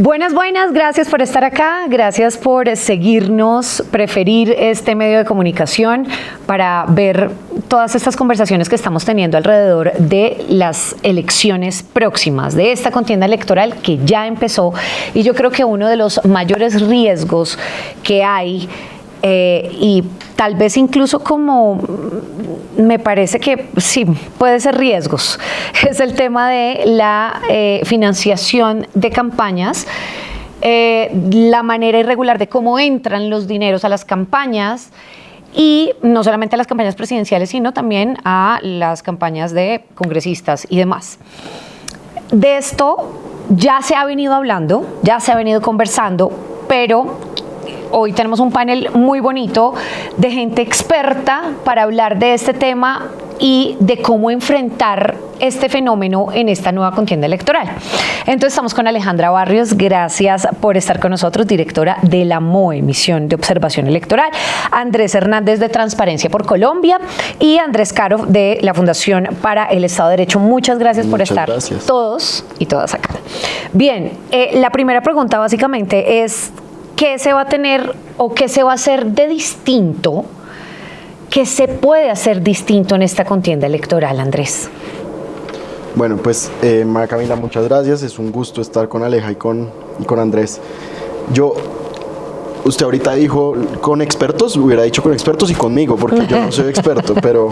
Buenas, buenas, gracias por estar acá, gracias por seguirnos, preferir este medio de comunicación para ver todas estas conversaciones que estamos teniendo alrededor de las elecciones próximas, de esta contienda electoral que ya empezó. Y yo creo que uno de los mayores riesgos que hay, y tal vez incluso como me parece que sí, puede ser riesgos, es el tema de la financiación de campañas, la manera irregular de cómo entran los dineros a las campañas, y no solamente a las campañas presidenciales, sino también a las campañas de congresistas y demás. De esto ya se ha venido hablando, ya se ha venido conversando, pero hoy tenemos un panel muy bonito de gente experta para hablar de este tema y de cómo enfrentar este fenómeno en esta nueva contienda electoral. Entonces estamos con Alejandra Barrios, gracias por estar con nosotros, directora de la MOE, Misión de Observación Electoral, Andrés Hernández de Transparencia por Colombia y Andrés Caro de la Fundación para el Estado de Derecho. Muchas gracias por estar todos y todas acá. Bien, la primera pregunta básicamente es: ¿qué se va a tener o qué se va a hacer de distinto? ¿Qué se puede hacer distinto en esta contienda electoral, Andrés? Bueno, pues María Camila, muchas gracias. Es un gusto estar con Aleja y con Andrés. Usted ahorita dijo con expertos, hubiera dicho con expertos y conmigo, porque yo no soy experto, pero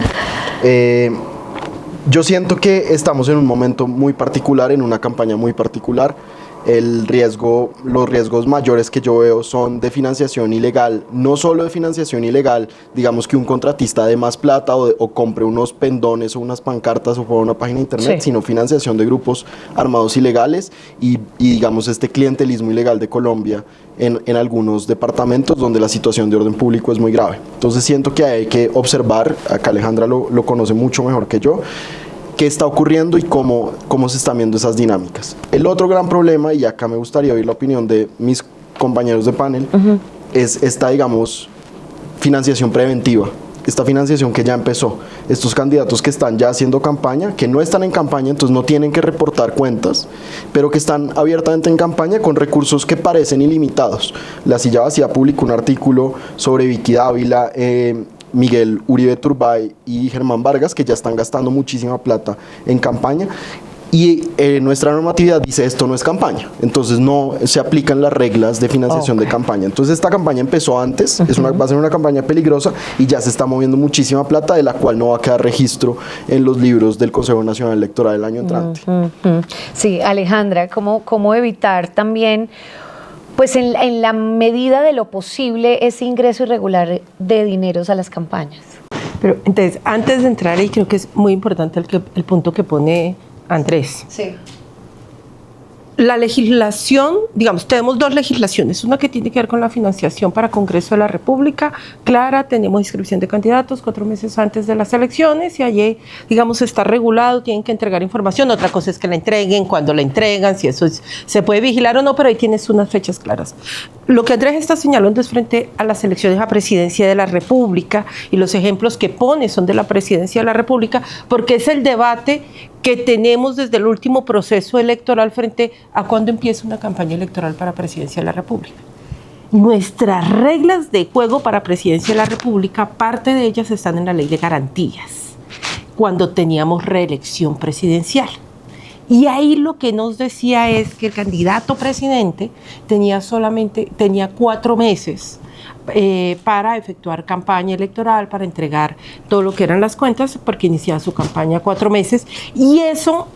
yo siento que estamos en un momento muy particular, en una campaña muy particular. Los riesgos mayores que yo veo son de financiación ilegal, no solo de financiación ilegal, digamos que un contratista dé más plata o compre unos pendones o unas pancartas o por una página de internet, sí, sino financiación de grupos armados ilegales y digamos este clientelismo ilegal de Colombia en algunos departamentos donde la situación de orden público es muy grave. Entonces siento que hay que observar, acá Alejandra lo conoce mucho mejor que yo, qué está ocurriendo y cómo se están viendo esas dinámicas. El otro gran problema, y acá me gustaría oír la opinión de mis compañeros de panel, es esta, digamos, financiación preventiva, esta financiación que ya empezó. Estos candidatos que están ya haciendo campaña, que no están en campaña, entonces no tienen que reportar cuentas, pero que están abiertamente en campaña con recursos que parecen ilimitados. La Silla Vacía publicó un artículo sobre Vicky Dávila, Miguel Uribe Turbay y Germán Vargas, que ya están gastando muchísima plata en campaña, y nuestra normatividad dice esto no es campaña, entonces no se aplican las reglas de financiación de campaña. Entonces esta campaña empezó antes, va a ser una campaña peligrosa y ya se está moviendo muchísima plata, de la cual no va a quedar registro en los libros del Consejo Nacional Electoral el año entrante. Sí, Alejandra, ¿cómo evitar también, pues en la medida de lo posible, ese ingreso irregular de dineros a las campañas? Pero entonces, antes de entrar ahí, creo que es muy importante el punto que pone Andrés. Sí. La legislación, digamos, tenemos dos legislaciones, una que tiene que ver con la financiación para Congreso de la República, clara, tenemos inscripción de candidatos 4 meses antes de las elecciones y allí, digamos, está regulado, tienen que entregar información, otra cosa es que la entreguen, cuando la entregan, si eso se puede vigilar o no, pero ahí tienes unas fechas claras. Lo que Andrés está señalando es frente a las elecciones a Presidencia de la República y los ejemplos que pone son de la Presidencia de la República, porque es el debate que tenemos desde el último proceso electoral frente a cuándo empieza una campaña electoral para Presidencia de la República. Nuestras reglas de juego para Presidencia de la República, parte de ellas están en la Ley de Garantías, cuando teníamos reelección presidencial. Y ahí lo que nos decía es que el candidato presidente tenía 4 meses para efectuar campaña electoral, para entregar todo lo que eran las cuentas, porque iniciaba su campaña 4 meses, y eso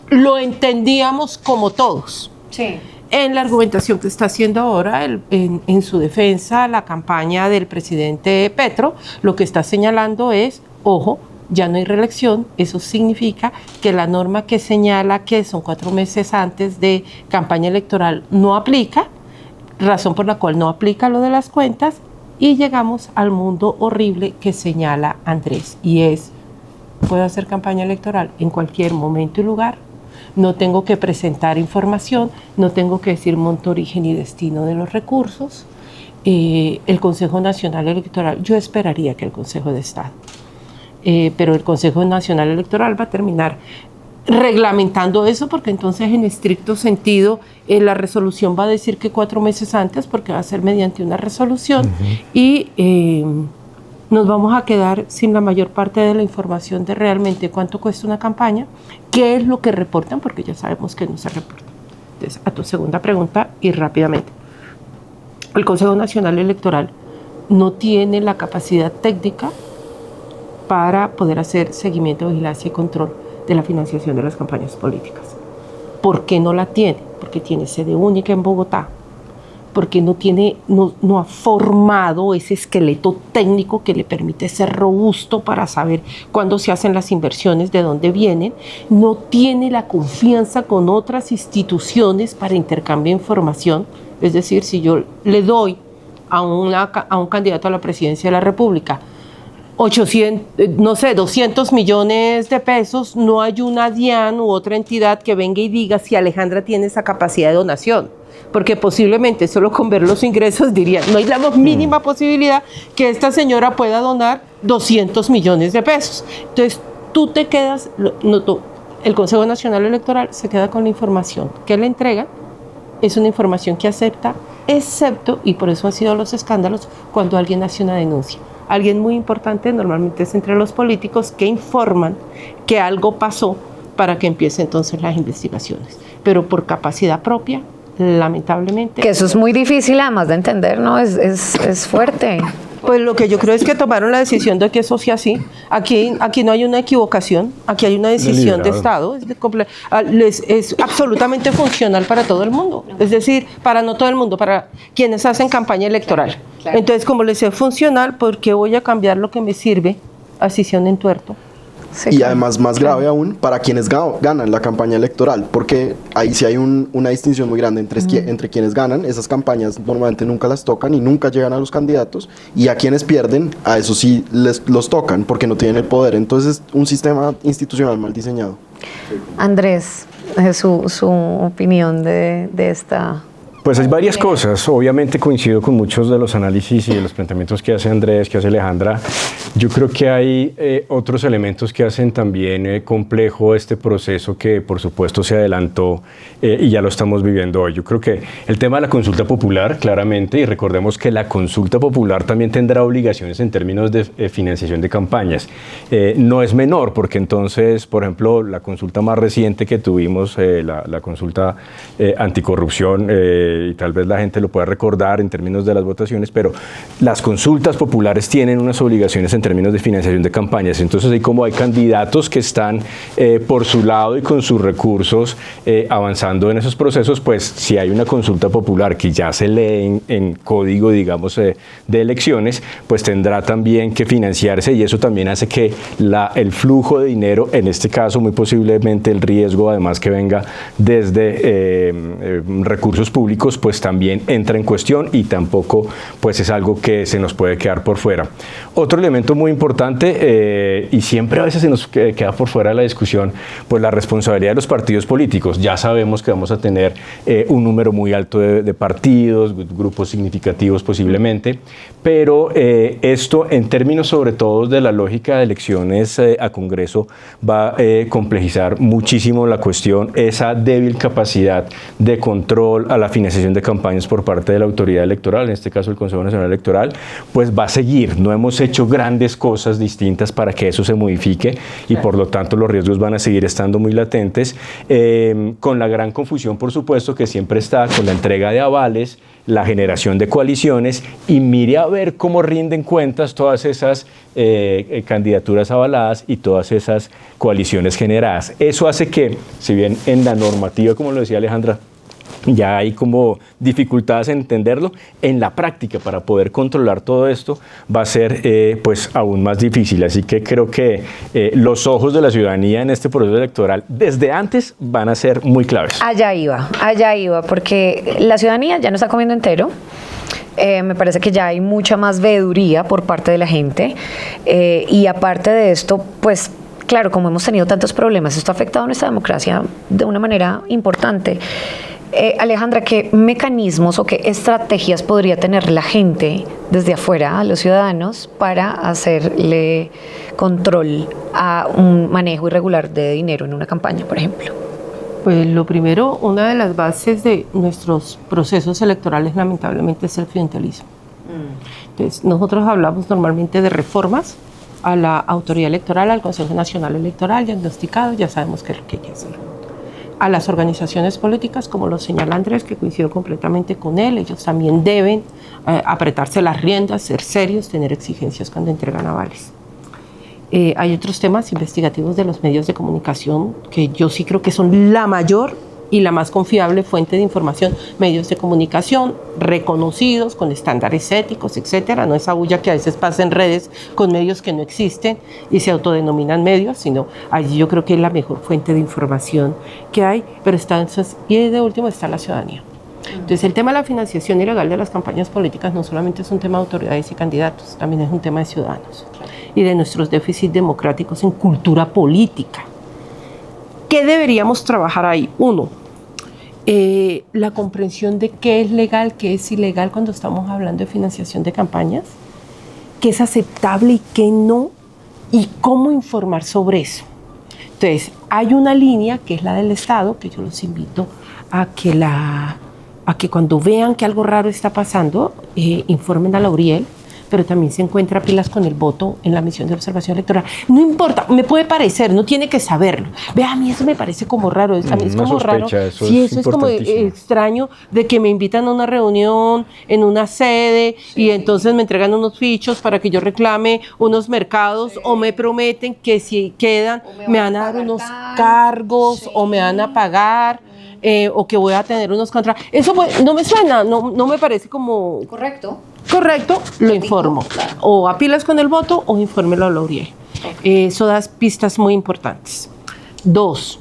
lo entendíamos como todos. Sí. En la argumentación que está haciendo ahora, en su defensa, la campaña del presidente Petro, lo que está señalando es, ojo, ya no hay reelección, eso significa que la norma que señala que son 4 meses antes de campaña electoral no aplica, razón por la cual no aplica lo de las cuentas, y llegamos al mundo horrible que señala Andrés, y es, puedo hacer campaña electoral en cualquier momento y lugar, no tengo que presentar información, no tengo que decir monto, origen y destino de los recursos. El Consejo Nacional Electoral, yo esperaría que el Consejo de Estado, pero el Consejo Nacional Electoral va a terminar reglamentando eso, porque entonces en estricto sentido la resolución va a decir que 4 meses antes, porque va a ser mediante una resolución, y nos vamos a quedar sin la mayor parte de la información de realmente cuánto cuesta una campaña, qué es lo que reportan, porque ya sabemos que no se reporta. Entonces, a tu segunda pregunta, y rápidamente, el Consejo Nacional Electoral no tiene la capacidad técnica para poder hacer seguimiento, vigilancia y control de la financiación de las campañas políticas. ¿Por qué no la tiene? Porque tiene sede única en Bogotá, porque no ha formado ese esqueleto técnico que le permite ser robusto para saber cuándo se hacen las inversiones, de dónde vienen, no tiene la confianza con otras instituciones para intercambiar información. Es decir, si yo le doy a un candidato a la presidencia de la República 200 millones de pesos, no hay una DIAN u otra entidad que venga y diga si Alejandra tiene esa capacidad de donación, porque posiblemente solo con ver los ingresos dirían, no hay la mínima posibilidad que esta señora pueda donar 200 millones de pesos. Entonces tú te quedas, el Consejo Nacional Electoral se queda con la información que le entregan, es una información que acepta, excepto, y por eso han sido los escándalos, cuando alguien hace una denuncia. Alguien muy importante, normalmente es entre los políticos, que informan que algo pasó para que empiecen entonces las investigaciones. Pero por capacidad propia, lamentablemente... Que eso es muy difícil además de entender, ¿no? Es fuerte. Pues lo que yo creo es que tomaron la decisión de que eso sea así. Aquí no hay una equivocación, aquí hay una decisión de Estado. Es absolutamente funcional para todo el mundo. Es decir, para no todo el mundo, para quienes hacen campaña electoral. Claro. Entonces, como les es funcional, ¿por qué voy a cambiar lo que me sirve? Así sea un entuerto. Sí, y además, más grave aún, para quienes ganan la campaña electoral, porque ahí sí hay una distinción muy grande entre quienes ganan. Esas campañas normalmente nunca las tocan y nunca llegan a los candidatos, y a quienes pierden, a eso sí los tocan, porque no tienen el poder. Entonces es un sistema institucional mal diseñado. Andrés, su opinión de esta... Pues hay varias cosas. Obviamente coincido con muchos de los análisis y de los planteamientos que hace Andrés, que hace Alejandra. Yo creo que hay otros elementos que hacen también complejo este proceso que por supuesto se adelantó y ya lo estamos viviendo hoy. Yo creo que el tema de la consulta popular, claramente, y recordemos que la consulta popular también tendrá obligaciones en términos de financiación de campañas. No es menor, porque entonces, por ejemplo, la consulta más reciente que tuvimos, la consulta anticorrupción, y tal vez la gente lo pueda recordar en términos de las votaciones, pero las consultas populares tienen unas obligaciones en términos de financiación de campañas. Entonces, ahí como hay candidatos que están por su lado y con sus recursos avanzando en esos procesos, pues si hay una consulta popular que ya se lee en código, digamos, de elecciones, pues tendrá también que financiarse, y eso también hace que el flujo de dinero, en este caso muy posiblemente el riesgo además que venga desde recursos públicos, pues también entra en cuestión, y tampoco pues es algo que se nos puede quedar por fuera. Otro elemento muy importante, y siempre a veces se nos queda por fuera de la discusión, pues la responsabilidad de los partidos políticos. Ya sabemos que vamos a tener un número muy alto de partidos, grupos significativos posiblemente, pero esto en términos sobre todo de la lógica de elecciones a Congreso va a complejizar muchísimo la cuestión. Esa débil capacidad de control a la financiación de campañas por parte de la autoridad electoral, en este caso el Consejo Nacional Electoral, pues va a seguir. No hemos hecho grandes cosas distintas para que eso se modifique, y por lo tanto los riesgos van a seguir estando muy latentes, con la gran confusión, por supuesto, que siempre está con la entrega de avales, la generación de coaliciones, y mire a ver cómo rinden cuentas todas esas candidaturas avaladas y todas esas coaliciones generadas. Eso hace que, si bien en la normativa, como lo decía Alejandra, ya hay como dificultades en entenderlo, en la práctica para poder controlar todo esto va a ser pues aún más difícil. Así que creo que los ojos de la ciudadanía en este proceso electoral desde antes van a ser muy claves. Allá iba, porque la ciudadanía ya no está comiendo entero. Me parece que ya hay mucha más veeduría por parte de la gente, y aparte de esto, pues claro, como hemos tenido tantos problemas, esto ha afectado a nuestra democracia de una manera importante. Alejandra, ¿qué mecanismos o qué estrategias podría tener la gente desde afuera, a los ciudadanos, para hacerle control a un manejo irregular de dinero en una campaña, por ejemplo? Pues lo primero, una de las bases de nuestros procesos electorales lamentablemente es el clientelismo. Entonces, nosotros hablamos normalmente de reformas a la autoridad electoral, al Consejo Nacional Electoral, diagnosticado, ya sabemos qué es lo que hay que hacer. A las organizaciones políticas, como lo señala Andrés, que coincido completamente con él, ellos también deben apretarse las riendas, ser serios, tener exigencias cuando entregan avales. Hay otros temas investigativos de los medios de comunicación que yo sí creo que son la mayor y la más confiable fuente de información, medios de comunicación reconocidos, con estándares éticos, etcétera. No esa bulla que a veces pasa en redes con medios que no existen y se autodenominan medios, sino allí yo creo que es la mejor fuente de información que hay, pero y de último está la ciudadanía. Entonces el tema de la financiación ilegal de las campañas políticas no solamente es un tema de autoridades y candidatos, también es un tema de ciudadanos y de nuestros déficits democráticos en cultura política. ¿Qué deberíamos trabajar ahí? Uno, la comprensión de qué es legal, qué es ilegal cuando estamos hablando de financiación de campañas, qué es aceptable y qué no, y cómo informar sobre eso. Entonces, hay una línea que es la del Estado, que yo los invito a que cuando vean que algo raro está pasando, informen a la Uriel, pero también se encuentra pilas con el voto en la misión de observación electoral. No importa, me puede parecer, no tiene que saberlo. Ve, a mí eso me parece como raro, a mí es como raro. Sí, eso es como extraño de que me invitan a una reunión en una sede y entonces me entregan unos fichos para que yo reclame unos mercados o me prometen que si quedan me van a dar unos cargos o me van a pagar. O que voy a tener unos contratos. Eso no me suena, no me parece como... Correcto, lo informo. Claro. O apilas con el voto o infórmelo a la Uriel. Okay. Eso da pistas muy importantes. 2,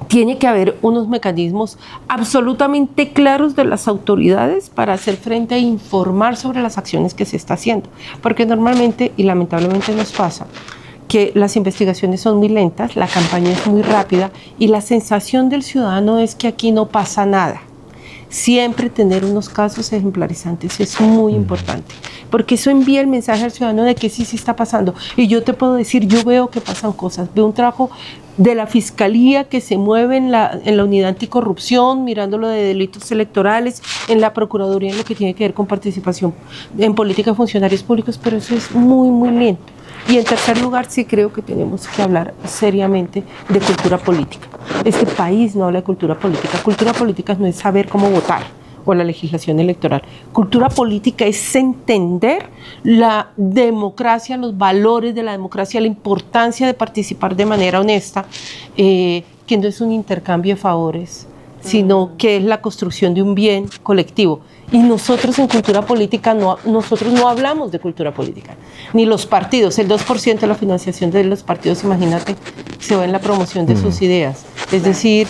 tiene que haber unos mecanismos absolutamente claros de las autoridades para hacer frente e informar sobre las acciones que se está haciendo. Porque normalmente, y lamentablemente nos pasa, que las investigaciones son muy lentas, la campaña es muy rápida y la sensación del ciudadano es que aquí no pasa nada. Siempre tener unos casos ejemplarizantes es muy importante, porque eso envía el mensaje al ciudadano de que sí está pasando. Y yo te puedo decir, yo veo que pasan cosas, veo un trabajo de la Fiscalía que se mueve en la Unidad Anticorrupción, mirando lo de delitos electorales, en la Procuraduría, en lo que tiene que ver con participación en política de funcionarios públicos, pero eso es muy, muy lento. Y en tercer lugar, sí creo que tenemos que hablar seriamente de cultura política. Este país no habla de cultura política. Cultura política no es saber cómo votar o la legislación electoral. Cultura política es entender la democracia, los valores de la democracia, la importancia de participar de manera honesta, que no es un intercambio de favores, sino que es la construcción de un bien colectivo. Y nosotros en cultura política, nosotros no hablamos de cultura política, ni los partidos. El 2% de la financiación de los partidos, imagínate, se va en la promoción de sus ideas. Es decir,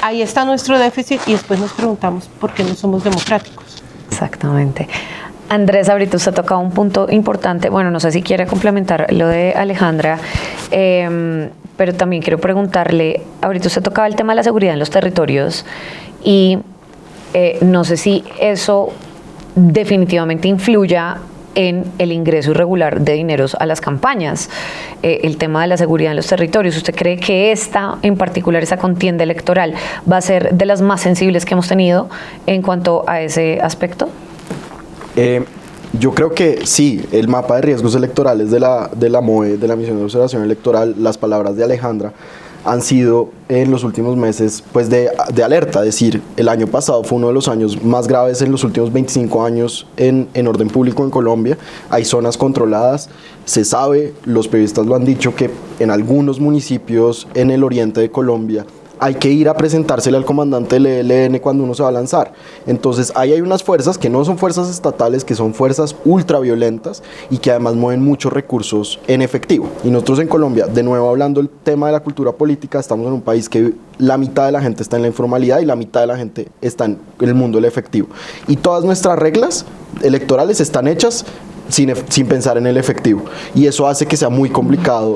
ahí está nuestro déficit y después nos preguntamos por qué no somos democráticos. Exactamente. Andrés, ahorita usted ha tocado un punto importante. Bueno, no sé si quiere complementar lo de Alejandra, pero también quiero preguntarle, ahorita usted tocaba el tema de la seguridad en los territorios y no sé si eso definitivamente influya en el ingreso irregular de dineros a las campañas, el tema de la seguridad en los territorios. ¿Usted cree que esta, en particular, esa contienda electoral, va a ser de las más sensibles que hemos tenido en cuanto a ese aspecto? Yo creo que sí, el mapa de riesgos electorales de la MOE, de la Misión de Observación Electoral, las palabras de Alejandra, han sido en los últimos meses pues de alerta. Es decir, el año pasado fue uno de los años más graves en los últimos 25 años en orden público en Colombia. Hay zonas controladas, se sabe, los periodistas lo han dicho, que en algunos municipios en el oriente de Colombia hay que ir a presentársele al comandante del ELN cuando uno se va a lanzar. Entonces ahí hay unas fuerzas que no son fuerzas estatales, que son fuerzas ultraviolentas y que además mueven muchos recursos en efectivo. Y nosotros en Colombia, de nuevo hablando del tema de la cultura política, estamos en un país que la mitad de la gente está en la informalidad y la mitad de la gente está en el mundo del efectivo. Y todas nuestras reglas electorales están hechas sin pensar en el efectivo. Y eso hace que sea muy complicado,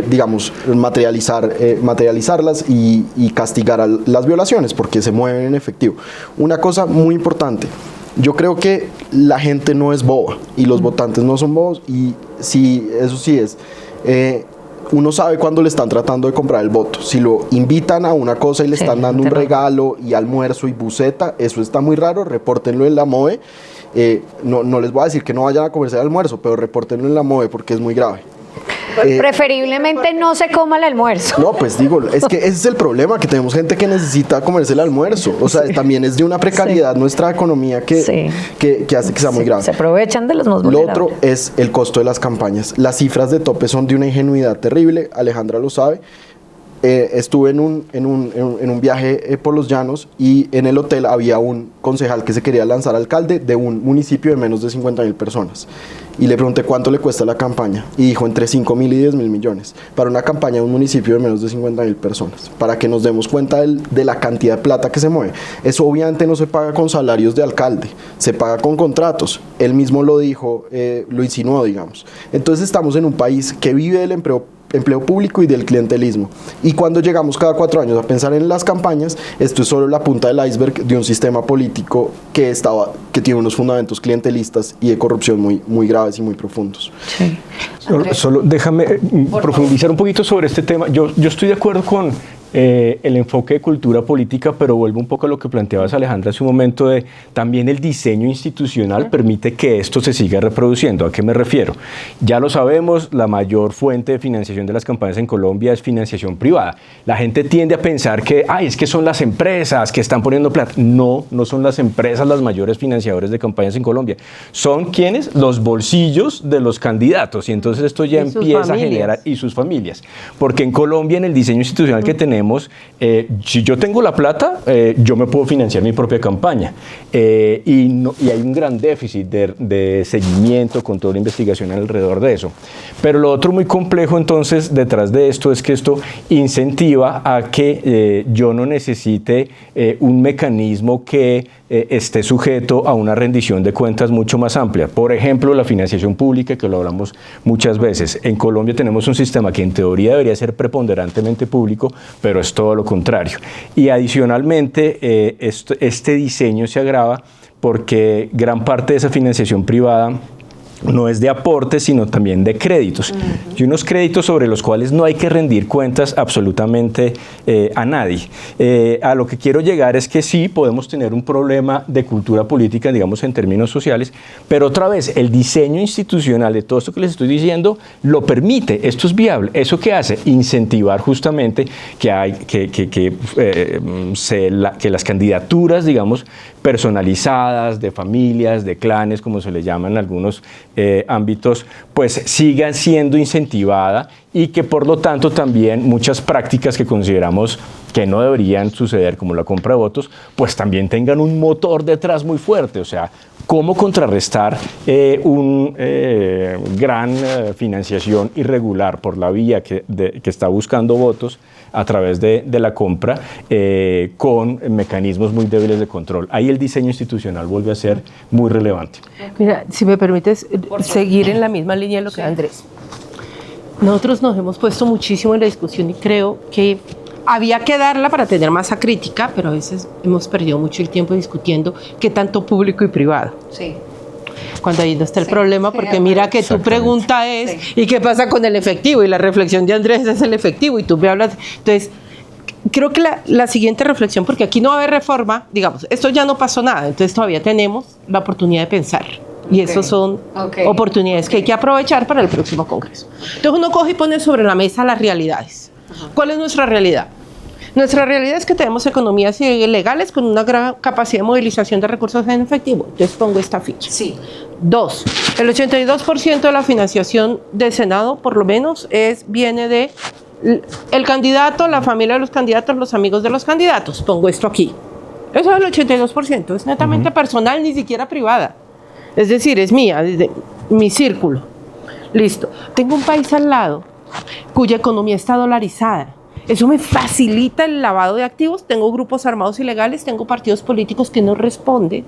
digamos, materializarlas y castigar a las violaciones, porque se mueven en efectivo. Una cosa muy importante, yo creo que la gente no es boba y los votantes no son bobos, y sí, eso sí es. Uno sabe cuando le están tratando de comprar el voto. Si lo invitan a una cosa y le están dando un regalo y almuerzo y buceta, eso está muy raro, repórtenlo en la MOE. No les voy a decir que no vayan a comerse el almuerzo, pero repórtenlo en la MOE porque es muy grave. Preferiblemente no se coma el almuerzo. No, pues digo, es que ese es el problema, que tenemos gente que necesita comerse el almuerzo. O sea, también es de una precariedad nuestra economía que hace que sea muy grave. Se aprovechan de los más vulnerables. Lo otro es el costo de las campañas. Las cifras de tope son de una ingenuidad terrible, Alejandra lo sabe. Estuve en un viaje por los llanos, y en el hotel había un concejal que se quería lanzar alcalde de un municipio de menos de 50.000 personas. Y le pregunté cuánto le cuesta la campaña, y dijo entre 5.000 y 10.000 millones para una campaña de un municipio de menos de 50.000 personas, para que nos demos cuenta de la cantidad de plata que se mueve. Eso obviamente no se paga con salarios de alcalde, se paga con contratos. Él mismo lo dijo, lo insinuó, digamos. Entonces estamos en un país que vive del empleo público y del clientelismo, y cuando llegamos cada 4 años a pensar en las campañas, esto es solo la punta del iceberg de un sistema político que tiene unos fundamentos clientelistas y de corrupción muy graves y muy profundos. Sí. Solo déjame profundizar un poquito sobre este tema. Yo estoy de acuerdo con el enfoque de cultura política, pero vuelvo un poco a lo que planteabas, Alejandra, hace un momento, de también el diseño institucional permite que esto se siga reproduciendo. ¿A qué me refiero? Ya lo sabemos, la mayor fuente de financiación de las campañas en Colombia es financiación privada. La gente tiende a pensar que es que son las empresas que están poniendo plata. No son las empresas las mayores financiadores de campañas en Colombia. ¿Son quiénes? Los bolsillos de los candidatos, y entonces esto ya empieza a generar, y sus familias. Porque en Colombia, en el diseño institucional que tenemos, si yo tengo la plata, yo me puedo financiar mi propia campaña, y hay un gran déficit de seguimiento, control e investigación alrededor de eso. Pero lo otro muy complejo entonces detrás de esto es que esto incentiva a que yo no necesite un mecanismo que esté sujeto a una rendición de cuentas mucho más amplia. Por ejemplo, la financiación pública, que lo hablamos muchas veces. En Colombia tenemos un sistema que en teoría debería ser preponderantemente público, pero es todo lo contrario. Y adicionalmente, este diseño se agrava porque gran parte de esa financiación privada no es de aportes, sino también de créditos. Y unos créditos sobre los cuales no hay que rendir cuentas absolutamente a nadie. A lo que quiero llegar es que sí podemos tener un problema de cultura política, digamos, en términos sociales, pero otra vez, el diseño institucional de todo esto que les estoy diciendo lo permite. Esto es viable. ¿Eso qué hace? Incentivar justamente que las candidaturas, digamos, personalizadas, de familias, de clanes, como se le llaman algunos ámbitos, pues sigan siendo incentivada, y que por lo tanto también muchas prácticas que consideramos que no deberían suceder, como la compra de votos, pues también tengan un motor detrás muy fuerte. O sea, cómo contrarrestar un gran financiación irregular por la vía que está buscando votos a través de la compra, con mecanismos muy débiles de control. Ahí el diseño institucional vuelve a ser muy relevante. Mira, si me permites seguir en la misma línea de lo que Andrés. Nosotros nos hemos puesto muchísimo en la discusión, y creo que había que darla para tener masa crítica, pero a veces hemos perdido mucho el tiempo discutiendo qué tanto público y privado. Sí. Cuando ahí no está el problema, porque mira que tu pregunta es, ¿y qué pasa con el efectivo? Y la reflexión de Andrés es el efectivo, y tú me hablas. Entonces, creo que la siguiente reflexión, porque aquí no va a haber reforma, digamos, esto ya no pasó nada, entonces todavía tenemos la oportunidad de pensar. Y esas son oportunidades que hay que aprovechar para el próximo Congreso. Entonces uno coge y pone sobre la mesa las realidades. ¿Cuál es nuestra realidad? Nuestra realidad es que tenemos economías ilegales con una gran capacidad de movilización de recursos en efectivo. Entonces pongo esta ficha. Sí. 2. El 82% de la financiación del Senado, por lo menos, viene de el candidato, la familia de los candidatos, los amigos de los candidatos. Pongo esto aquí. Eso es el 82%. Es netamente personal, ni siquiera privada. Es decir, es mía, desde mi círculo. Listo. Tengo un país al lado cuya economía está dolarizada. Eso me facilita el lavado de activos. Tengo grupos armados ilegales, tengo partidos políticos que no responden,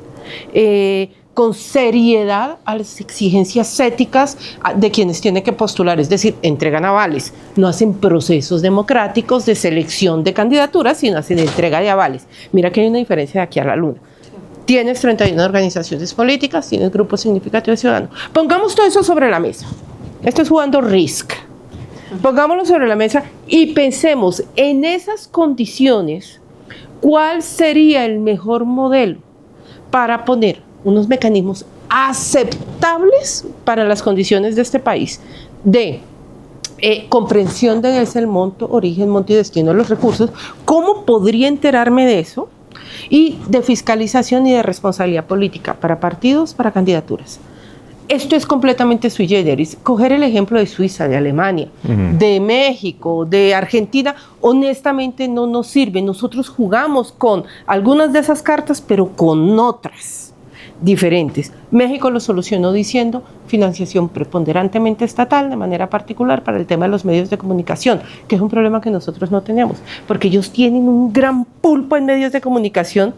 con seriedad a las exigencias éticas de quienes tienen que postular, es decir, entregan avales, no hacen procesos democráticos de selección de candidaturas, sino hacen entrega de avales. Mira que hay una diferencia de aquí a la luna. Tienes 31 organizaciones políticas, tienes grupos significativos de ciudadanos. Pongamos todo eso sobre la mesa. Esto es jugando Risk. Pongámoslo sobre la mesa y pensemos en esas condiciones, ¿cuál sería el mejor modelo para poner unos mecanismos aceptables para las condiciones de este país, de comprensión de qué es el monto, origen, monto y destino de los recursos, cómo podría enterarme de eso, y de fiscalización y de responsabilidad política para partidos, para candidaturas? Esto es completamente sui generis. Coger el ejemplo de Suiza, de Alemania, de México, de Argentina, honestamente no nos sirve. Nosotros jugamos con algunas de esas cartas, pero con otras diferentes. México lo solucionó diciendo financiación preponderantemente estatal, de manera particular para el tema de los medios de comunicación, que es un problema que nosotros no tenemos, porque ellos tienen un gran pulpo en medios de comunicación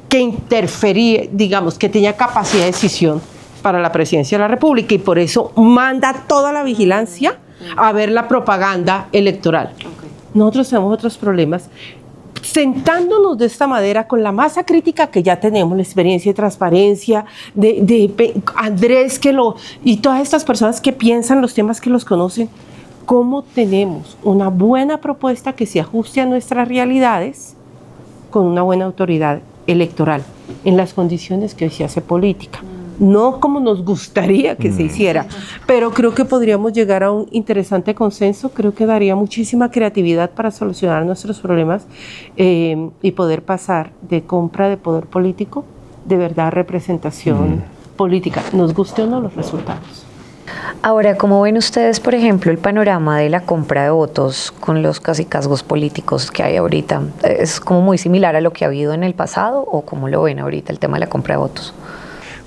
que interfería, digamos, que tenía capacidad de decisión para la presidencia de la República, y por eso manda toda la vigilancia a ver la propaganda electoral. Nosotros tenemos otros problemas. Sentándonos de esta manera, con la masa crítica que ya tenemos, la experiencia y transparencia de Andrés y todas estas personas que piensan los temas, que los conocen, ¿cómo tenemos una buena propuesta que se ajuste a nuestras realidades con una buena autoridad electoral en las condiciones que hoy se hace política? No como nos gustaría que se hiciera, pero creo que podríamos llegar a un interesante consenso. Creo que daría muchísima creatividad para solucionar nuestros problemas y poder pasar de compra de poder político, de verdad, a representación política, nos guste o no los resultados. Ahora, ¿cómo ven ustedes, por ejemplo, el panorama de la compra de votos con los cacicazgos políticos que hay ahorita? ¿Es como muy similar a lo que ha habido en el pasado, o cómo lo ven ahorita el tema de la compra de votos?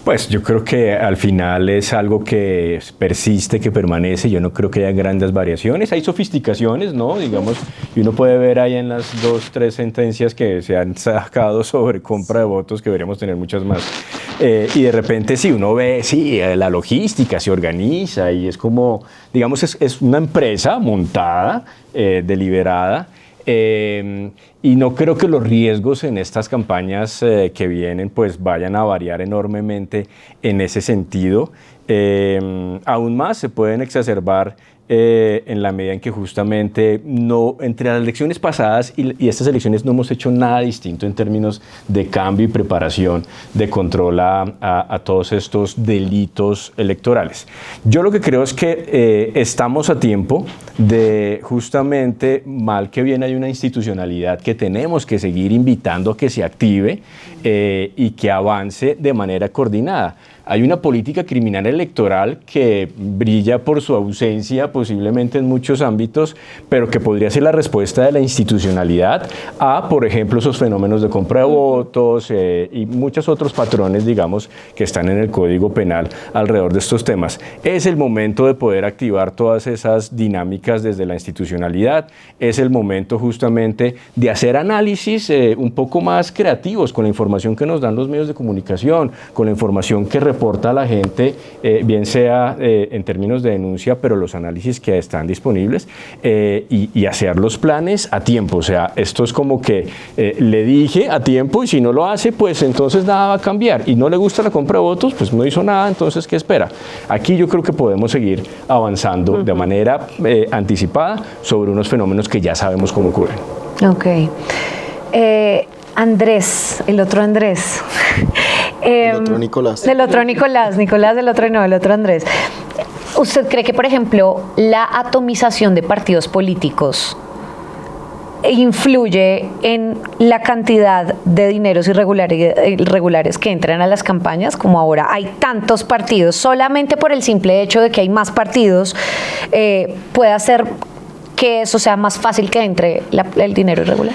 Pues yo creo que al final es algo que persiste, que permanece. Yo no creo que haya grandes variaciones. Hay sofisticaciones, ¿no? Digamos, y uno puede ver ahí en las 2, 3 sentencias que se han sacado sobre compra de votos, que deberíamos tener muchas más. Y de repente sí, uno ve, sí, la logística se organiza y es como, digamos, es una empresa montada, deliberada. Y no creo que los riesgos en estas campañas que vienen pues vayan a variar enormemente en ese sentido. Aún más se pueden exacerbar en la medida en que justamente entre las elecciones pasadas y estas elecciones no hemos hecho nada distinto en términos de cambio y preparación de control a todos estos delitos electorales. Yo lo que creo es que estamos a tiempo de justamente, mal que bien hay una institucionalidad que tenemos que seguir invitando a que se active y que avance de manera coordinada. Hay una política criminal electoral que brilla por su ausencia posiblemente en muchos ámbitos, pero que podría ser la respuesta de la institucionalidad a, por ejemplo, esos fenómenos de compra de votos y muchos otros patrones, digamos, que están en el Código Penal alrededor de estos temas. Es el momento de poder activar todas esas dinámicas desde la institucionalidad. Es el momento justamente de hacer análisis un poco más creativos con la información que nos dan los medios de comunicación, con la información que reporta a la gente, bien sea en términos de denuncia, pero los análisis que están disponibles y hacer los planes a tiempo. O sea, esto es como que le dije a tiempo y si no lo hace, pues entonces nada va a cambiar. Y no le gusta la compra de votos, pues no hizo nada, entonces ¿qué espera? Aquí yo creo que podemos seguir avanzando de manera anticipada sobre unos fenómenos que ya sabemos cómo ocurren. Ok. Andrés, el otro Andrés. El otro Nicolás. El otro Nicolás, el otro Andrés. ¿Usted cree que, por ejemplo, la atomización de partidos políticos influye en la cantidad de dineros irregulares que entran a las campañas? Como ahora hay tantos partidos, solamente por el simple hecho de que hay más partidos, puede hacer que eso sea más fácil que entre el dinero irregular.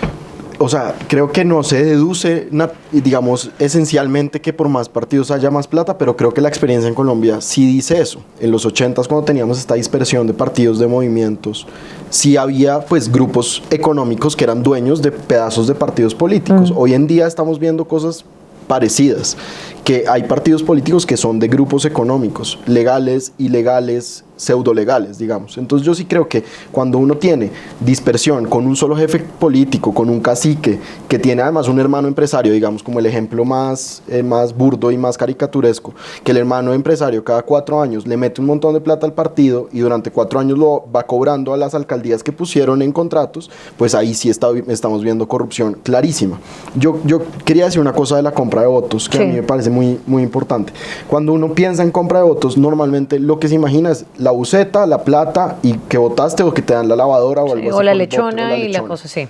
O sea, creo que no se deduce, digamos, esencialmente que por más partidos haya más plata, pero creo que la experiencia en Colombia sí dice eso. En los 80s, cuando teníamos esta dispersión de partidos, de movimientos, sí había pues grupos económicos que eran dueños de pedazos de partidos políticos. Hoy en día estamos viendo cosas parecidas, que hay partidos políticos que son de grupos económicos, legales, ilegales, pseudolegales, digamos. Entonces yo sí creo que cuando uno tiene dispersión con un solo jefe político, con un cacique, que tiene además un hermano empresario, digamos como el ejemplo más burdo y más caricaturesco, que el hermano empresario cada 4 años le mete un montón de plata al partido y durante 4 años lo va cobrando a las alcaldías que pusieron en contratos, pues ahí sí estamos viendo corrupción clarísima. Yo quería decir una cosa de la compra de votos, que a mí me parece muy, muy importante. Cuando uno piensa en compra de votos, normalmente lo que se imagina es la buceta, la plata y que votaste o que te dan la lavadora o algo así. O la lechona y la cosa, sí.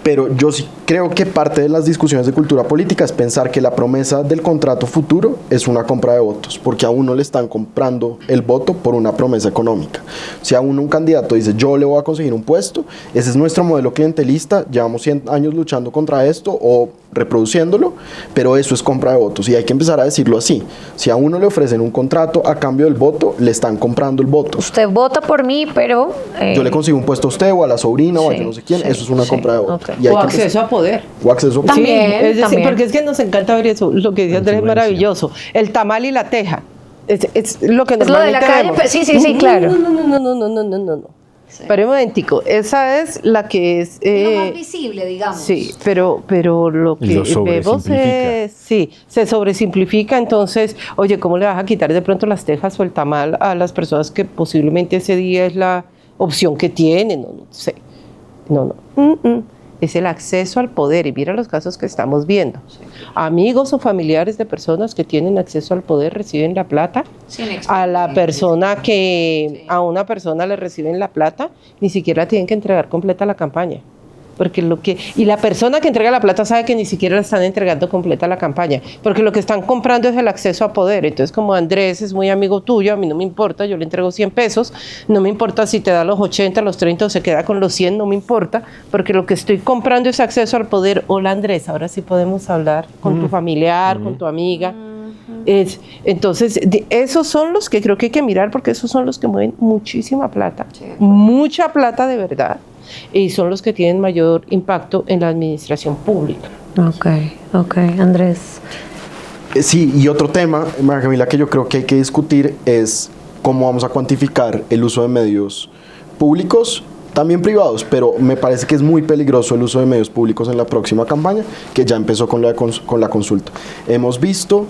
Pero yo sí creo que parte de las discusiones de cultura política es pensar que la promesa del contrato futuro es una compra de votos, porque a uno le están comprando el voto por una promesa económica. Si a uno un candidato dice, yo le voy a conseguir un puesto, ese es nuestro modelo clientelista, llevamos 100 años luchando contra esto o reproduciéndolo, pero eso es compra de votos y hay que empezar a decirlo así. Si a uno le ofrecen un contrato a cambio del voto, le están comprando el voto. Usted vota por mí, pero... yo le consigo un puesto a usted o a la sobrina o a yo no sé quién, eso es una compra de voto. Okay. Y hay O que acceso a poder. O acceso a poder. También, es decir, también. porque es que nos encanta ver eso, lo que dice Andrés es maravilloso. El tamal y la teja. Es lo que Es lo de la normalmente calle, vemos. sí, claro. No. Pero un momentico, esa es la que es... lo más visible, digamos. Sí, pero lo Y que lo vemos sobresimplifica. sí, se sobresimplifica. Entonces, oye, ¿cómo le vas a quitar de pronto las tejas o el tamal a las personas que posiblemente ese día es la opción que tienen? No sé. No. Es el acceso al poder, y mira los casos que estamos viendo. Amigos o familiares de personas que tienen acceso al poder reciben la plata. A la persona que, a una persona le reciben la plata, ni siquiera tienen que entregar completa la campaña. Porque y la persona que entrega la plata sabe que ni siquiera le están entregando completa la campaña, porque lo que están comprando es el acceso a poder. Entonces, como Andrés es muy amigo tuyo, a mí no me importa, yo le entrego 100 pesos, no me importa si te da los 80, los 30 o se queda con los 100, no me importa, porque lo que estoy comprando es acceso al poder. Hola Andrés, ahora sí podemos hablar con tu familiar, con tu amiga. Entonces, esos son los que creo que hay que mirar, porque esos son los que mueven muchísima plata, mucha plata de verdad, y son los que tienen mayor impacto en la administración pública. Ok, Andrés. Sí, y otro tema, María Camila, que yo creo que hay que discutir es cómo vamos a cuantificar el uso de medios públicos, también privados, pero me parece que es muy peligroso el uso de medios públicos en la próxima campaña, que ya empezó con la consulta. Hemos visto,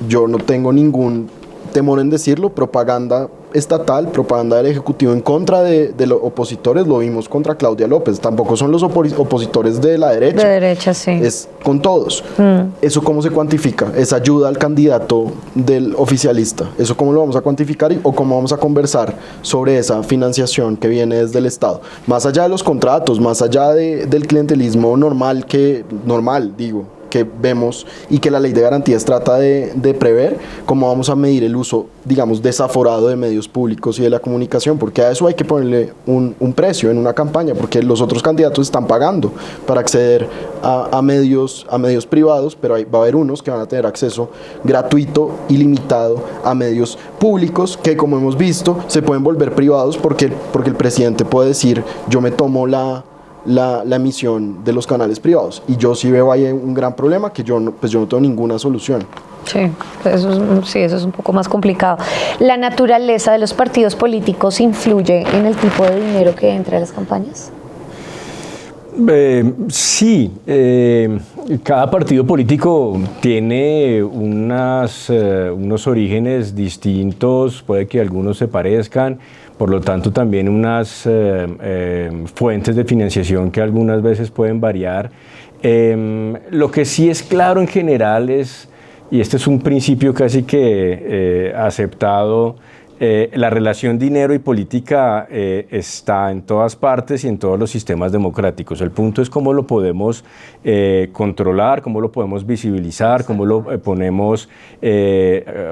yo no tengo ningún temor en decirlo, propaganda estatal, propaganda del Ejecutivo en contra de los opositores, lo vimos contra Claudia López, tampoco son los opositores de la derecha. De derecha, sí. Es con todos. ¿Eso cómo se cuantifica? ¿Esa ayuda al candidato del oficialista? ¿Eso cómo lo vamos a cuantificar o cómo vamos a conversar sobre esa financiación que viene desde el Estado? Más allá de los contratos, más allá del clientelismo normal que vemos y que la ley de garantías trata de prever, cómo vamos a medir el uso, digamos, desaforado de medios públicos y de la comunicación, porque a eso hay que ponerle un precio en una campaña, porque los otros candidatos están pagando para acceder a medios privados, pero va a haber unos que van a tener acceso gratuito, ilimitado a medios públicos, que como hemos visto, se pueden volver privados porque el presidente puede decir, yo me tomo la emisión de los canales privados, y yo sí veo ahí un gran problema que yo no tengo ninguna solución. Sí, eso es un poco más complicado. ¿La naturaleza de los partidos políticos influye en el tipo de dinero que entra a las campañas? Sí, cada partido político tiene unos orígenes distintos, puede que algunos se parezcan, por lo tanto también unas fuentes de financiación que algunas veces pueden variar. Lo que sí es claro en general es, y este es un principio casi que aceptado, la relación dinero y política está en todas partes y en todos los sistemas democráticos. El punto es cómo lo podemos controlar, cómo lo podemos visibilizar, cómo lo ponemos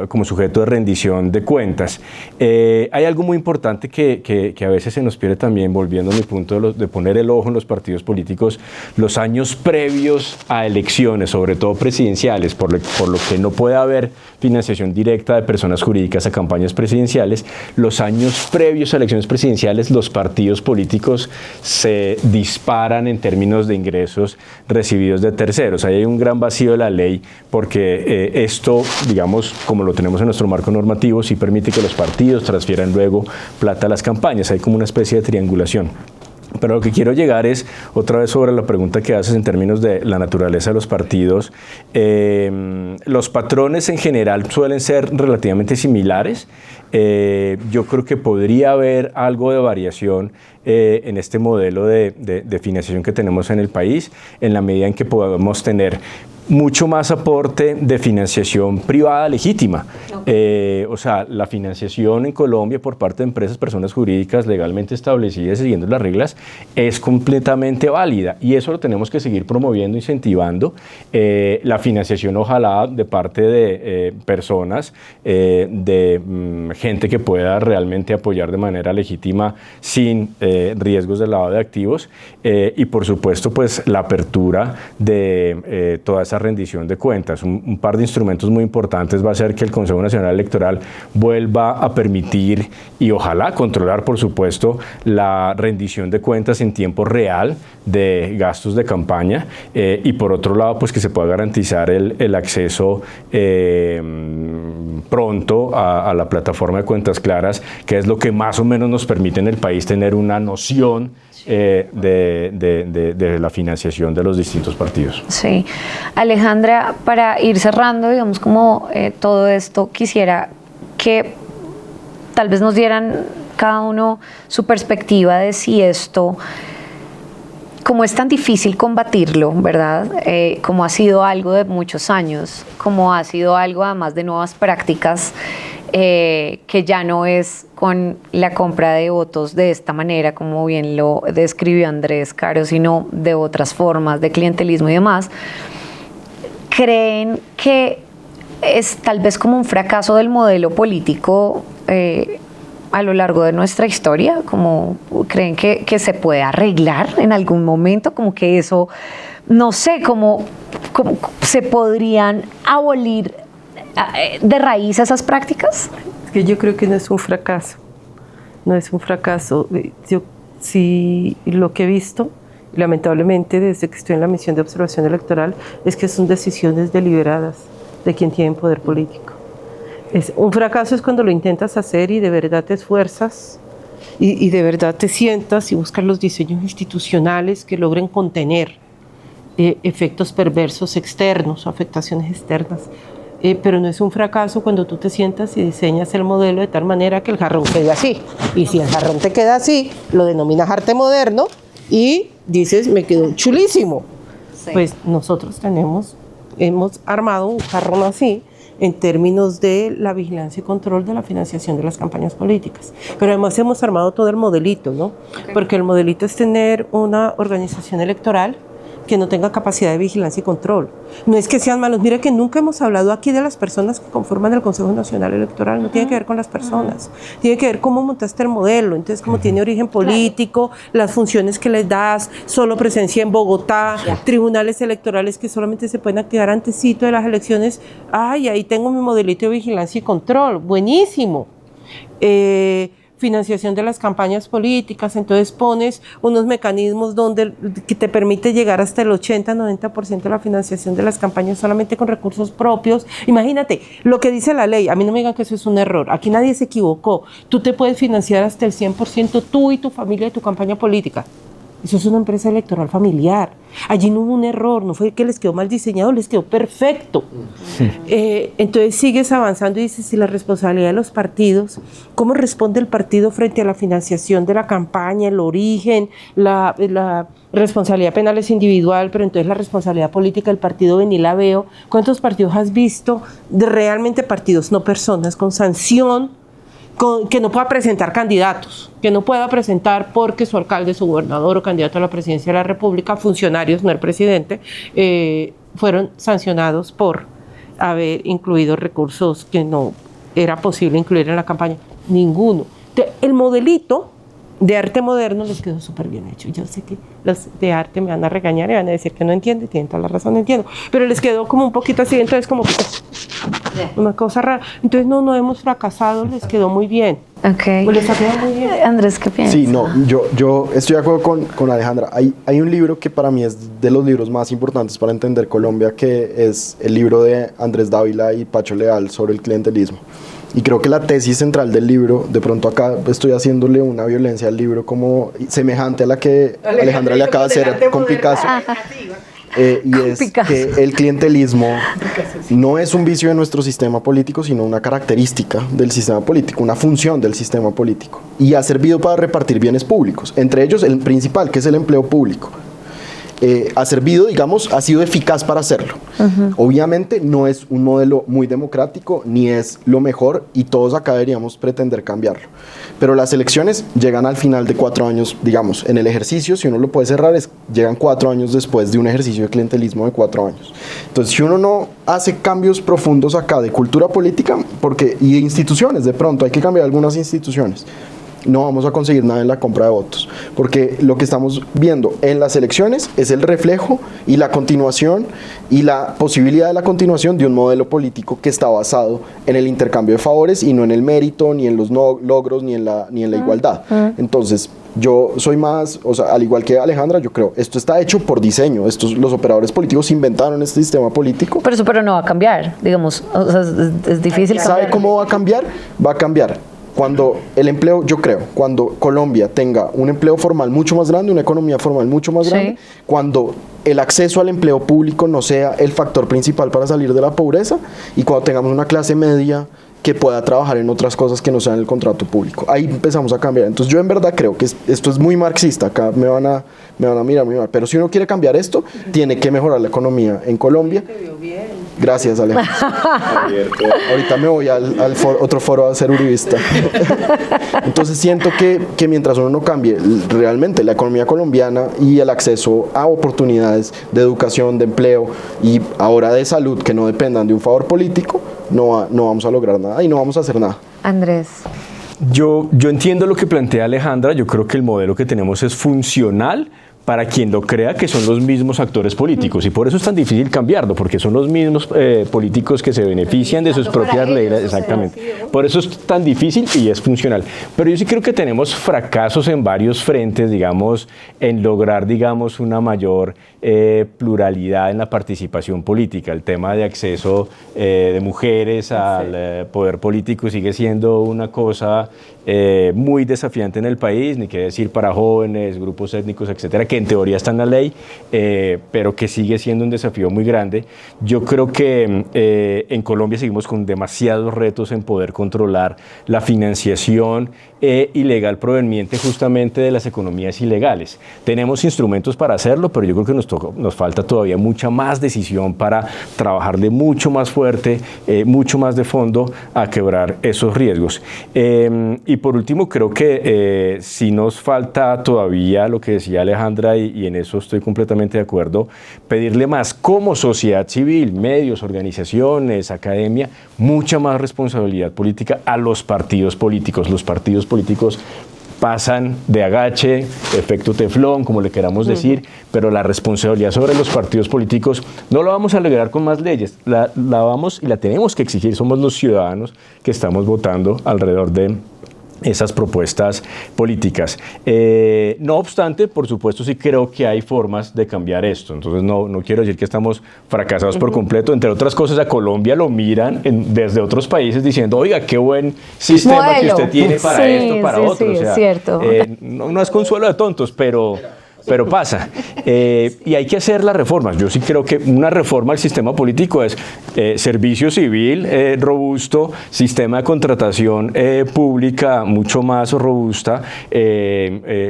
como sujeto de rendición de cuentas. Hay algo muy importante que a veces se nos pierde también, volviendo a mi punto de poner el ojo en los partidos políticos, los años previos a elecciones, sobre todo presidenciales, por lo que no puede haber financiación directa de personas jurídicas a campañas presidenciales. presidenciales, los años previos a elecciones presidenciales, los partidos políticos se disparan en términos de ingresos recibidos de terceros. Ahí hay un gran vacío de la ley porque esto, digamos, como lo tenemos en nuestro marco normativo, sí permite que los partidos transfieran luego plata a las campañas. Hay como una especie de triangulación. Pero lo que quiero llegar es, otra vez sobre la pregunta que haces en términos de la naturaleza de los partidos. Los patrones en general suelen ser relativamente similares. Yo creo que podría haber algo de variación en este modelo de financiación que tenemos en el país, en la medida en que podamos tener mucho más aporte de financiación privada legítima. O sea, la financiación en Colombia por parte de empresas, personas jurídicas legalmente establecidas siguiendo las reglas es completamente válida y eso lo tenemos que seguir promoviendo, incentivando. La financiación ojalá de parte de personas, gente que pueda realmente apoyar de manera legítima sin riesgos de lavado de activos y por supuesto pues la apertura de toda esa rendición de cuentas. Un par de instrumentos muy importantes va a ser que el Consejo Nacional Electoral vuelva a permitir y ojalá controlar, por supuesto, la rendición de cuentas en tiempo real de gastos de campaña y por otro lado, pues que se pueda garantizar el acceso pronto a la plataforma de cuentas claras, que es lo que más o menos nos permite en el país tener una noción de la financiación de los distintos partidos. Sí. Alejandra, para ir cerrando, digamos, como todo esto, quisiera que tal vez nos dieran cada uno su perspectiva de si esto, como es tan difícil combatirlo, ¿verdad? Como ha sido algo de muchos años, como ha sido algo además de nuevas prácticas, que ya no es con la compra de votos de esta manera, como bien lo describió Andrés Caro, sino de otras formas de clientelismo y demás. ¿Creen que es tal vez como un fracaso del modelo político a lo largo de nuestra historia? ¿Como creen que se puede arreglar en algún momento? Como que eso, no sé, como se podrían abolir de raíz esas prácticas. Es que yo creo que no es un fracaso. No es un fracaso. Yo sí lo que he visto, lamentablemente desde que estoy en la misión de observación electoral, es que son decisiones deliberadas de quien tiene poder político. Un fracaso es cuando lo intentas hacer y de verdad te esfuerzas y de verdad te sientas y buscas los diseños institucionales que logren contener efectos perversos externos o afectaciones externas. Pero no es un fracaso cuando tú te sientas y diseñas el modelo de tal manera que el jarrón quede así. Y si el jarrón te queda así, lo denominas arte moderno y dices, me quedó chulísimo. Sí. Pues nosotros hemos armado un jarrón así en términos de la vigilancia y control de la financiación de las campañas políticas. Pero además hemos armado todo el modelito, ¿no? Okay. Porque el modelito es tener una organización electoral que no tenga capacidad de vigilancia y control. No es que sean malos. Mira que nunca hemos hablado aquí de las personas que conforman el Consejo Nacional Electoral. No tiene que ver con las personas. Tiene que ver cómo montaste el modelo. Entonces, como tiene origen político, las funciones que les das, solo presencia en Bogotá, tribunales electorales que solamente se pueden activar antesito de las elecciones. Ay, ahí tengo mi modelito de vigilancia y control. Buenísimo. Financiación de las campañas políticas, entonces pones unos mecanismos que te permite llegar hasta el 80-90% de la financiación de las campañas solamente con recursos propios. Imagínate, lo que dice la ley, a mí no me digan que eso es un error, aquí nadie se equivocó, tú te puedes financiar hasta el 100% tú y tu familia de tu campaña política. Eso es una empresa electoral familiar. Allí no hubo un error, no fue que les quedó mal diseñado, les quedó perfecto. Entonces sigues avanzando y dices, si la responsabilidad de los partidos, ¿cómo responde el partido frente a la financiación de la campaña, el origen, la responsabilidad penal es individual, pero entonces la responsabilidad política del partido ven y la veo? ¿Cuántos partidos has visto, realmente partidos, no personas, con sanción, que no pueda presentar candidatos, que no pueda presentar porque su alcalde, su gobernador o candidato a la presidencia de la República, funcionarios, no el presidente, fueron sancionados por haber incluido recursos que no era posible incluir en la campaña? Ninguno. El modelito de arte moderno les quedó súper bien hecho. Yo sé que los de arte me van a regañar y van a decir que no entiendo, y tienen toda la razón, no entiendo, pero les quedó como un poquito así, entonces como que una cosa rara. Entonces no hemos fracasado, les quedó muy bien. Ok. Pues les ha quedado muy bien. Andrés, ¿qué piensas? Sí, no, yo estoy de acuerdo con Alejandra. Hay un libro que para mí es de los libros más importantes para entender Colombia, que es el libro de Andrés Dávila y Pacho Leal sobre el clientelismo. Y creo que la tesis central del libro, de pronto acá estoy haciéndole una violencia al libro como semejante a la que Alejandra le acaba de hacer con Picasso. Y es que el clientelismo no es un vicio de nuestro sistema político, sino una característica del sistema político, una función del sistema político. Y ha servido para repartir bienes públicos, entre ellos el principal, que es el empleo público. Ha servido, digamos, ha sido eficaz para hacerlo. Obviamente no es un modelo muy democrático, ni es lo mejor, y todos acá deberíamos pretender cambiarlo. Pero las elecciones llegan al final de 4 años, digamos, en el ejercicio, si uno lo puede cerrar, llegan 4 años después de un ejercicio de clientelismo de 4 años. Entonces, si uno no hace cambios profundos acá de cultura política, y de instituciones, de pronto hay que cambiar algunas instituciones, no vamos a conseguir nada en la compra de votos, porque lo que estamos viendo en las elecciones es el reflejo y la continuación y la posibilidad de la continuación de un modelo político que está basado en el intercambio de favores y no en el mérito, ni en los logros, ni en la igualdad. Entonces, yo soy más, o sea, al igual que Alejandra, yo creo, esto está hecho por diseño, los operadores políticos inventaron este sistema político. Pero no va a cambiar, digamos, o sea, es difícil cambiar. ¿Sabe cómo va a cambiar? Va a cambiar cuando el empleo, yo creo, cuando Colombia tenga un empleo formal mucho más grande, una economía formal mucho más grande, cuando el acceso al empleo público no sea el factor principal para salir de la pobreza, y cuando tengamos una clase media que pueda trabajar en otras cosas que no sean el contrato público. Ahí empezamos a cambiar. Entonces yo en verdad creo que esto es muy marxista, acá me van a mirar muy mal, pero si uno quiere cambiar esto, tiene que mejorar la economía en Colombia. Gracias, Alejandro. Ahorita me voy al otro foro a ser uribista. Entonces siento que mientras uno no cambie realmente la economía colombiana y el acceso a oportunidades de educación, de empleo y ahora de salud que no dependan de un favor político, no vamos a lograr nada y no vamos a hacer nada. Andrés. Yo entiendo lo que plantea Alejandra. Yo creo que el modelo que tenemos es funcional para quien lo crea, que son los mismos actores políticos, y por eso es tan difícil cambiarlo, porque son los mismos políticos que se benefician de sus propias leyes, exactamente. Por eso es tan difícil y es funcional. Pero yo sí creo que tenemos fracasos en varios frentes, digamos, en lograr, digamos, una mayor pluralidad en la participación política. El tema de acceso de mujeres al poder político sigue siendo una cosa muy desafiante en el país, ni qué decir para jóvenes, grupos étnicos, etcétera, que en teoría está en la ley, pero que sigue siendo un desafío muy grande. Yo creo que en Colombia seguimos con demasiados retos en poder controlar la financiación ilegal proveniente justamente de las economías ilegales. Tenemos instrumentos para hacerlo, pero yo creo que nos falta todavía mucha más decisión para trabajarle mucho más fuerte, mucho más de fondo a quebrar esos riesgos. Y por último, creo que sí nos falta todavía lo que decía Alejandra, y en eso estoy completamente de acuerdo, pedirle más como sociedad civil, medios, organizaciones, academia, mucha más responsabilidad política a los partidos políticos. Los partidos políticos pasan de agache, efecto teflón, como le queramos decir, pero la responsabilidad sobre los partidos políticos no la vamos a lograr con más leyes, la vamos y la tenemos que exigir, somos los ciudadanos que estamos votando alrededor de esas propuestas políticas. No obstante, por supuesto, sí creo que hay formas de cambiar esto. Entonces, no quiero decir que estamos fracasados por completo. Entre otras cosas, a Colombia lo miran desde otros países diciendo, oiga, qué buen sistema modelo que usted tiene para esto, para otro. Sí, o sea, es cierto. No es consuelo de tontos, pero pasa. Y hay que hacer las reformas. Yo sí creo que una reforma al sistema político es servicio civil robusto, sistema de contratación pública mucho más robusta,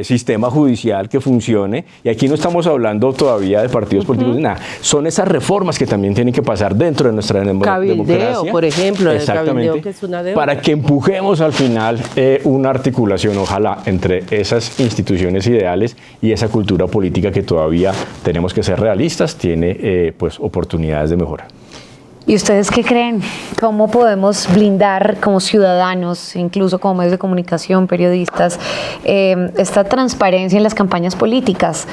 sistema judicial que funcione. Y aquí no estamos hablando todavía de partidos políticos ni nada. Son esas reformas que también tienen que pasar dentro de nuestra democracia. Cabildeo, por ejemplo. Exactamente. Cabildeo, que es una deuda. Para que empujemos al final una articulación, ojalá, entre esas instituciones ideales y esa cultura política que todavía tenemos que ser realistas, tiene pues oportunidades de mejora. ¿Y ustedes qué creen? ¿Cómo podemos blindar como ciudadanos, incluso como medios de comunicación, periodistas, esta transparencia en las campañas políticas?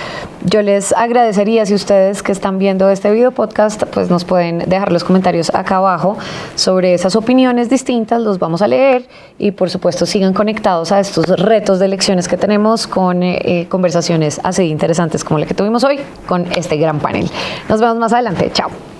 Yo les agradecería si ustedes que están viendo este video podcast, pues nos pueden dejar los comentarios acá abajo sobre esas opiniones distintas, los vamos a leer y por supuesto sigan conectados a estos retos de elecciones que tenemos con conversaciones así interesantes como la que tuvimos hoy con este gran panel. Nos vemos más adelante. Chao.